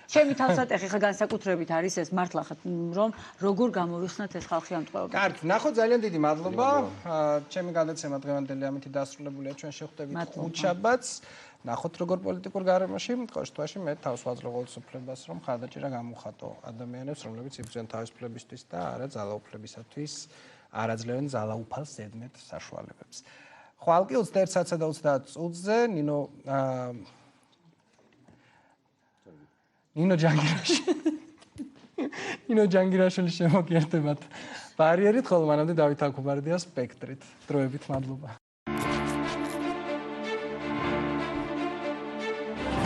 ჩემი თავსატეხი ხა განსაკუთრებით არის ეს მართლა ხა რომ როგორ გამოვიხსნათ ეს ხალხი ამ ტყვეობიდან. კარგი, ნახოთ ძალიან დიდი მადლობა. ჩემი გადაცემა დღევანდელი ამით დასრულებულია. ჩვენ შევხვდებით ხუთშაბათს. ნახოთ როგორ პოლიტიკურ გარემოში, ყოველთვის მე თავს ვაძლევ ხელისუფლებას, რომ ხარდაჭერა გამოვხატო ადამიანებს, რომლებიც იბრძვიან თავისუფლებისთვის და არა ძალაუფლებისათვის, არაძლევენ ძალაუფალ ზედმეტ საშუალებებს. ხვალკი 21 საათსა და 30 წუთზე ნინო ჯანგირაშვილის შემოგიერთებათ ბარიერით, ხოლო მანამდე დავით ალქუბარდიას სპექტრით. დროებით მადლობა.